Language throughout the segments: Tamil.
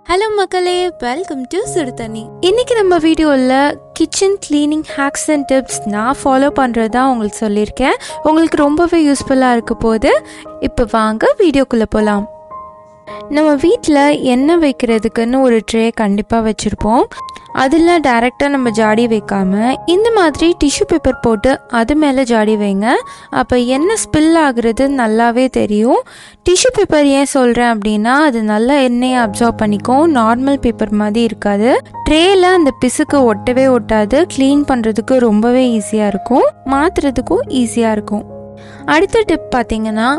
ஹலோ மக்களே, வெல்கம் டு சுடுதண்ணி. இன்னைக்கு நம்ம வீடியோவில் kitchen cleaning hacks and tips நான் ஃபாலோ பண்ணுறதா உங்களுக்கு சொல்லியிருக்கேன். உங்களுக்கு ரொம்பவே யூஸ்ஃபுல்லாக இருக்க போது. இப்போ வாங்க வீடியோக்குள்ளே போகலாம். நம்ம வீட்டில் எண்ணெய் வைக்கிறதுக்குன்னு ஒரு ட்ரே கண்டிப்பாக வச்சுருப்போம். அதில் டைரெக்டாக நம்ம ஜாடி வைக்காமல் இந்த மாதிரி டிஷ்யூ பேப்பர் போட்டு அது மேலே ஜாடி வைங்க. அப்போ எண்ணெய் ஸ்பில் ஆகுறது நல்லாவே தெரியும். டிஷ்யூ பேப்பர் ஏன் சொல்கிறேன் அப்படின்னா, அது நல்லா எண்ணெயை அப்சார்ப் பண்ணிக்கும். நார்மல் பேப்பர் மாதிரி இருக்காது. ட்ரேயில் அந்த பிசுக்கு ஒட்டவே ஒட்டாது. க்ளீன் பண்ணுறதுக்கு ரொம்பவே ஈஸியாக இருக்கும், மாற்றுறதுக்கும் ஈஸியாக இருக்கும். அடுத்த டிப் பார்த்திங்கன்னா,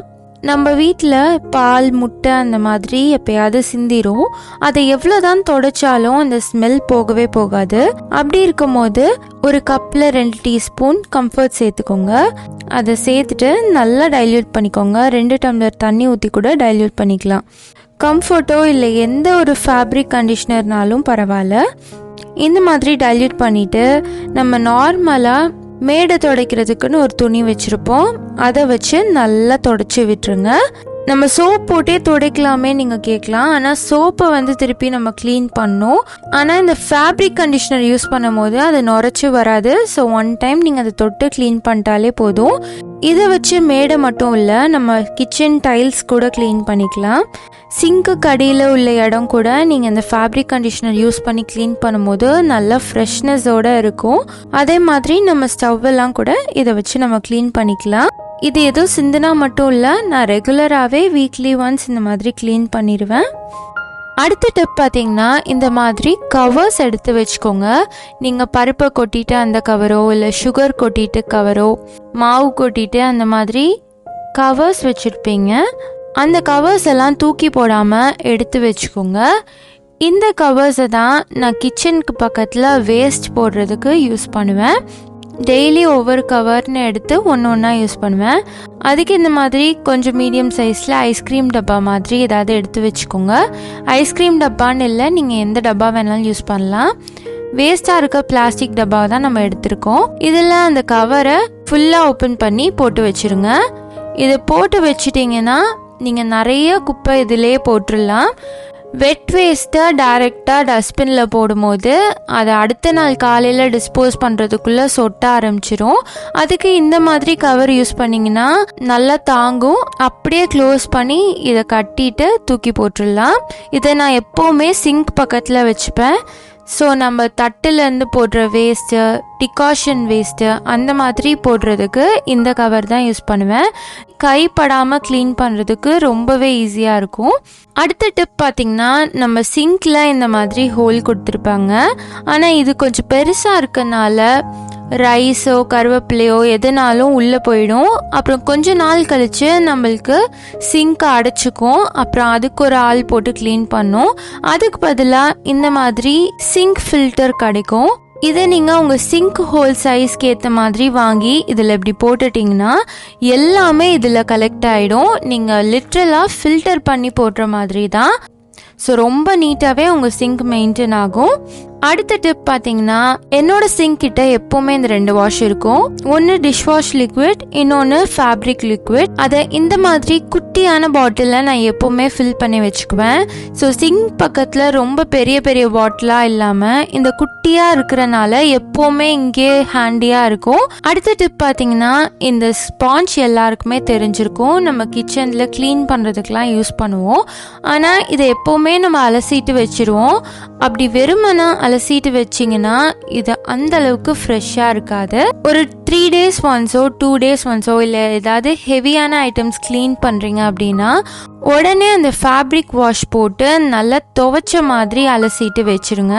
நம்ம வீட்டில் பால் முட்டை அந்த மாதிரி எப்பயாவது சிந்திரும். அதை எவ்வளோ தான் தொடச்சாலும் அந்த ஸ்மெல் போகவே போகாது. அப்படி இருக்கும் போது ஒரு கப்பில் 2 டீஸ்பூன் கம்ஃபர்ட் சேர்த்துக்கோங்க. அதை சேர்த்துட்டு நல்லா டைல்யூட் பண்ணிக்கோங்க. 2 டம்ளர் தண்ணி ஊற்றி கூட டைல்யூட் பண்ணிக்கலாம். கம்ஃபர்ட்டோ இல்லை எந்த ஒரு ஃபேப்ரிக் கண்டிஷ்னர்னாலும் பரவாயில்ல. இந்த மாதிரி டைல்யூட் பண்ணிவிட்டு நம்ம நார்மலாக மேடை துடைக்கிறதுக்குன்னு ஒரு துணி வச்சுருப்போம். அதை வச்சு நல்லா துடைச்சி விட்டுருங்க. நம்ம சோப் போட்டே துடைக்கலாமே நீங்கள் கேட்கலாம். ஆனால் சோப்பை திருப்பி நம்ம க்ளீன் பண்ணோம். ஆனால் இந்த ஃபேப்ரிக் கண்டிஷ்னர் யூஸ் பண்ணும் போது அது நுரைச்சி வராது. ஸோ ஒன் டைம் நீங்கள் அதை தொட்டு க்ளீன் பண்ணிட்டாலே போதும். இதை வச்சு மேடை மட்டும் இல்லை, நம்ம கிச்சன் டைல்ஸ் கூட க்ளீன் பண்ணிக்கலாம். சிங்க்கு கடியில் உள்ள இடம் கூட நீங்கள் இந்த ஃபேப்ரிக் கண்டிஷ்னர் யூஸ் பண்ணி க்ளீன் பண்ணும்போது நல்லா ஃப்ரெஷ்னஸோடு இருக்கும். அதே மாதிரி நம்ம ஸ்டவ்வெல்லாம் கூட இதை வச்சு நம்ம க்ளீன் பண்ணிக்கலாம். இது எதுவும் சிந்தினா மட்டும் இல்லை, நான் ரெகுலராகவே வீக்லி ஒன்ஸ் இந்த மாதிரி க்ளீன் பண்ணிடுவேன். அடுத்த டிப் பார்த்திங்கன்னா, இந்த மாதிரி கவர்ஸ் எடுத்து வச்சுக்கோங்க. நீங்கள் பருப்பை கொட்டிட்டு அந்த கவரோ, இல்லை சுகர் கொட்டிட்டு கவரோ, மாவு கொட்டிட்டு அந்த மாதிரி கவர்ஸ் வச்சுருப்பீங்க. அந்த கவர்ஸ் எல்லாம் தூக்கி போடாமல் எடுத்து வச்சுக்கோங்க. இந்த கவர்ஸை தான் நான் கிச்சனுக்கு பக்கத்தில் வேஸ்ட் போடுறதுக்கு யூஸ் பண்ணுவேன். டெய்லி ஒவ்வொரு கவர்னு எடுத்து ஒன்று ஒன்றா யூஸ் பண்ணுவேன். அதுக்கு இந்த மாதிரி கொஞ்சம் மீடியம் சைஸில் ஐஸ்கிரீம் டப்பா மாதிரி ஏதாவது எடுத்து வச்சுக்கோங்க. ஐஸ்கிரீம் டப்பான்னு இல்லை, நீங்கள் எந்த டப்பா வேணாலும் யூஸ் பண்ணலாம். வேஸ்ட்டாக இருக்க பிளாஸ்டிக் டப்பாவை தான் நம்ம எடுத்திருக்கோம். இதில் அந்த கவரை ஃபுல்லாக ஓப்பன் பண்ணி போட்டு வச்சுருங்க. இதை போட்டு வச்சிட்டிங்கன்னா நீங்கள் நிறைய குப்பை இதிலே போட்டுடலாம். வெட் வேஸ்ட்டை டைரெக்டாக டஸ்ட்பினில் போடும்போது அதை அடுத்த நாள் காலையில் டிஸ்போஸ் பண்ணுறதுக்குள்ளே சொட்ட ஆரம்பிச்சிரும். அதுக்கு இந்த மாதிரி கவர் யூஸ் பண்ணிங்கன்னா நல்லா தாங்கும். அப்படியே க்ளோஸ் பண்ணி இதை கட்டிட்டு தூக்கி போட்டுடலாம். இதை நான் எப்போவுமே சிங்க் பக்கத்தில் வச்சுப்பேன். ஸோ நம்ம தட்டுலேருந்து போடுற வேஸ்ட்டு, டிகாஷன் வேஸ்ட்டு அந்த மாதிரி போடுறதுக்கு இந்த கவர் தான் யூஸ் பண்ணுவேன். கைப்படாமல் க்ளீன் பண்ணுறதுக்கு ரொம்பவே ஈஸியாக இருக்கும். அடுத்த டிப் பார்த்திங்கன்னா, நம்ம சிங்க்கில் இந்த மாதிரி ஹோல் கொடுத்துருப்பாங்க. ஆனால் இது கொஞ்சம் பெருசாக இருக்கனால ரைஸோ கருவேப்பிலையோ எதுனாலும் உள்ளே போயிடும். அப்புறம் கொஞ்ச நாள் கழித்து நம்மளுக்கு சிங்க்கை அடைச்சிக்கும். அப்புறம் அதுக்கு ஒரு ஆள் போட்டு க்ளீன் பண்ணோம். அதுக்கு பதிலாக இந்த மாதிரி சிங்க் ஃபில்டர் கிடைக்கும். இதை நீங்கள் உங்கள் சிங்க் ஹோல் சைஸ்க்கு ஏற்ற மாதிரி வாங்கி இதில் இப்படி போட்டுட்டிங்கன்னா எல்லாமே இதில் கலெக்ட் ஆகிடும். நீங்கள் லிட்ரலாக ஃபில்டர் பண்ணி போடுற மாதிரி தான். ஸோ ரொம்ப நீட்டாகவே உங்கள் சிங்க் மெயின்டைன் ஆகும். அடுத்த டிப் பார்த்தீங்கன்னா, என்னோட சிங்க் கிட்ட எப்போவுமே இந்த 2 வாஷ் இருக்கும். ஒன்று டிஷ் வாஷ் லிக்விட், இன்னொன்று ஃபேப்ரிக் லிக்விட். அதை இந்த மாதிரி குட்டியான பாட்டிலில் நான் எப்போவுமே ஃபில் பண்ணி வச்சுக்குவேன். ஸோ சிங்க் பக்கத்தில் ரொம்ப பெரிய பெரிய பாட்டிலாக இல்லாமல் இந்த குட்டியாக இருக்கிறனால எப்போவுமே இங்கே ஹேண்டியாக இருக்கும். அடுத்த டிப் பார்த்தீங்கன்னா, இந்த ஸ்பாஞ்ச் எல்லாருக்குமே தெரிஞ்சிருக்கும். நம்ம கிச்சனில் க்ளீன் பண்ணுறதுக்கெலாம் யூஸ் பண்ணுவோம். ஆனால் இதை எப்போவுமே நம்ம அலசிட்டு வச்சுருவோம். அப்படி வெறுமனா அலசிட்டு வச்சிங்கன்னா இது அந்த அளவுக்கு ஃப்ரெஷ்ஷாக இருக்காது. ஒரு 3 days ஒன்ஸோ 2 days ஒன்ஸோ இல்லை ஏதாவது ஹெவியான ஐட்டம்ஸ் க்ளீன் பண்ணுறீங்க அப்படின்னா உடனே அந்த ஃபேப்ரிக் வாஷ் போட்டு நல்லா துவைச்ச மாதிரி அலசிட்டு வச்சுருங்க.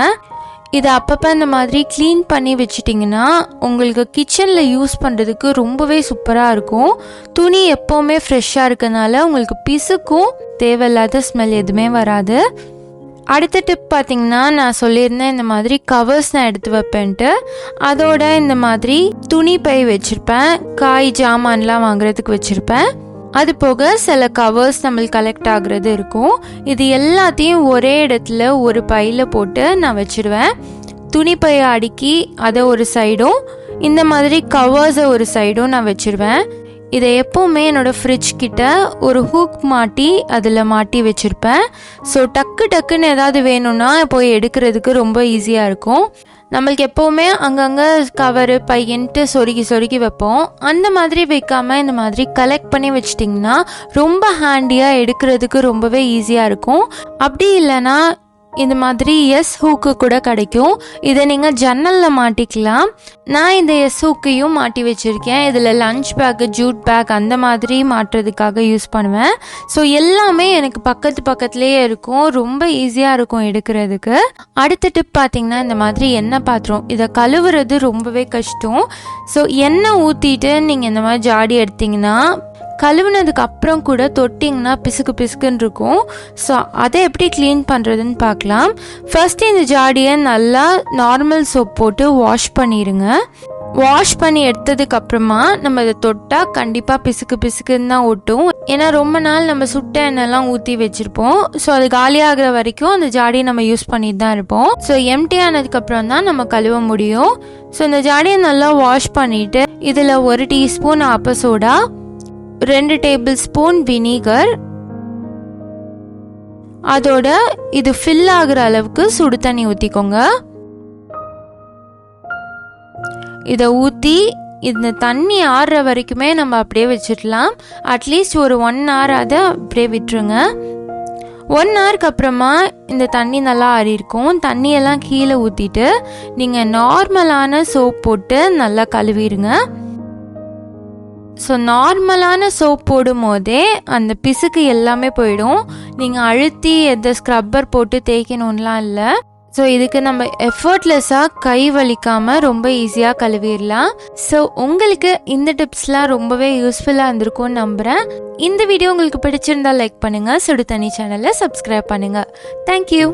இதை அப்பப்போ இந்த மாதிரி க்ளீன் பண்ணி வச்சிட்டிங்கன்னா உங்களுக்கு கிச்சனில் யூஸ் பண்ணுறதுக்கு ரொம்பவே சூப்பராக இருக்கும். துணி எப்போவுமே ஃப்ரெஷ்ஷாக இருக்கனால உங்களுக்கு பிசுக்கும் தேவையில்லாத ஸ்மெல் எதுவுமே வராது. அடுத்த டிப் பார்த்திங்கன்னா, நான் சொல்லியிருந்தேன் இந்த மாதிரி கவர்ஸ் நான் எடுத்து வைப்பேன்ட்டு. அதோட இந்த மாதிரி துணி பை வச்சுருப்பேன். காய் ஜாமான்லாம் வாங்குறதுக்கு வச்சுருப்பேன். அது போக சில கவர்ஸ் நம்மளுக்கு கலெக்ட் ஆகுறது இருக்கும். இது எல்லாத்தையும் ஒரே இடத்துல ஒரு பையில் போட்டு நான் வச்சுருவேன். துணி பையை அடுக்கி அதை ஒரு சைடும், இந்த மாதிரி கவர்ஸை ஒரு சைடும் நான் வச்சுருவேன். இதை எப்போவுமே என்னோடய ஃப்ரிட்ஜ் கிட்ட ஒரு ஹூக் மாட்டி அதில் மாட்டி வச்சுருப்பேன். ஸோ டக்குன்னு ஏதாவது வேணும்னா போய் எடுக்கிறதுக்கு ரொம்ப ஈஸியாக இருக்கும். நம்மளுக்கு எப்போவுமே அங்கங்கே கவரு பையன்ட்டு சொருகி வைப்போம். அந்த மாதிரி வைக்காமல் இந்த மாதிரி கலெக்ட் பண்ணி வச்சிட்டிங்கன்னா ரொம்ப ஹேண்டியாக எடுக்கிறதுக்கு ரொம்பவே ஈஸியாக இருக்கும். அப்படி இல்லைன்னா இந்த மாதிரி எஸ் ஹூக்கு கூட கிடைக்கும். இதை நீங்கள் ஜன்னலில் மாட்டிக்கலாம். நான் இந்த எஸ் ஹூக்கையும் மாட்டி வச்சுருக்கேன். இதில் லஞ்ச் பேக்கு ஜூட் பேக் அந்த மாதிரி மாட்டுறதுக்காக யூஸ் பண்ணுவேன். ஸோ எல்லாமே எனக்கு பக்கத்துலேயே இருக்கும். ரொம்ப ஈஸியாக இருக்கும் எடுக்கிறதுக்கு. அடுத்த டிப் பார்த்திங்கன்னா இந்த மாதிரி எண்ணெய் பாத்திரம், இதை கழுவுறது ரொம்பவே கஷ்டம். ஸோ எண்ணெய் ஊற்றிட்டு நீங்கள் இந்த மாதிரி ஜாடி எடுத்திங்கன்னா கழுவுனதுக்கு அப்புறம் கூட தொட்டிங்கன்னா பிசுக்குன்னு இருக்கும். ஸோ அதை எப்படி க்ளீன் பண்ணுறதுன்னு பார்க்கலாம். ஃபர்ஸ்ட்டு இந்த ஜாடியை நல்லா நார்மல் சோப் போட்டு வாஷ் பண்ணிடுங்க. வாஷ் பண்ணி எடுத்ததுக்கப்புறமா நம்ம இதை தொட்டால் கண்டிப்பாக பிசுக்குன்னு தான் ஒட்டும். ஏன்னா ரொம்ப நாள் நம்ம சுட்ட எண்ணெய்லாம் ஊற்றி வச்சுருப்போம். ஸோ அது காலியாகிற வரைக்கும் அந்த ஜாடியை நம்ம யூஸ் பண்ணிட்டு தான் இருப்போம். ஸோ எம்டி ஆனதுக்கப்புறம் தான் நம்ம கழுவ முடியும். ஸோ இந்த ஜாடியை நல்லா வாஷ் பண்ணிவிட்டு இதில் 1 டீஸ்பூன் ஆப்ப சோடா, 2 டேபிள் ஸ்பூன் வினிகர், அதோட இது ஃபில் ஆகுற அளவுக்கு சுடு தண்ணி ஊற்றிக்கோங்க. இதை ஊற்றி இந்த தண்ணி ஆறுற வரைக்குமே நம்ம அப்படியே வச்சிடலாம். அட்லீஸ்ட் ஒரு 1 hour அதை அப்படியே விட்டுருங்க. 1 hourக்கு அப்புறமா இந்த தண்ணி நல்லா ஆறியிருக்கும். தண்ணியெல்லாம் கீழே ஊற்றிட்டு நீங்கள் நார்மலான சோப் போட்டு நல்லா கழுவிடுங்க. ஸோ நார்மலான சோப் போடும் போதே அந்த பிசுக்கு எல்லாமே போயிடும். நீங்கள் அழுத்தி எந்த ஸ்க்ரப்பர் போட்டு தேய்க்கணும்லாம் இல்லை. ஸோ இதுக்கு நம்ம எஃபர்ட்லெஸ்ஸாக கை வலிக்காமல் ரொம்ப ஈஸியாக கழுவிடலாம். ஸோ உங்களுக்கு இந்த டிப்ஸ்லாம் ரொம்பவே யூஸ்ஃபுல்லாக இருந்திருக்கும்னு நம்புகிறேன். இந்த வீடியோ உங்களுக்கு பிடிச்சிருந்தா லைக் பண்ணுங்கள். சுடுதண்ணி சேனலை சப்ஸ்கிரைப் பண்ணுங்கள். தேங்க்யூ.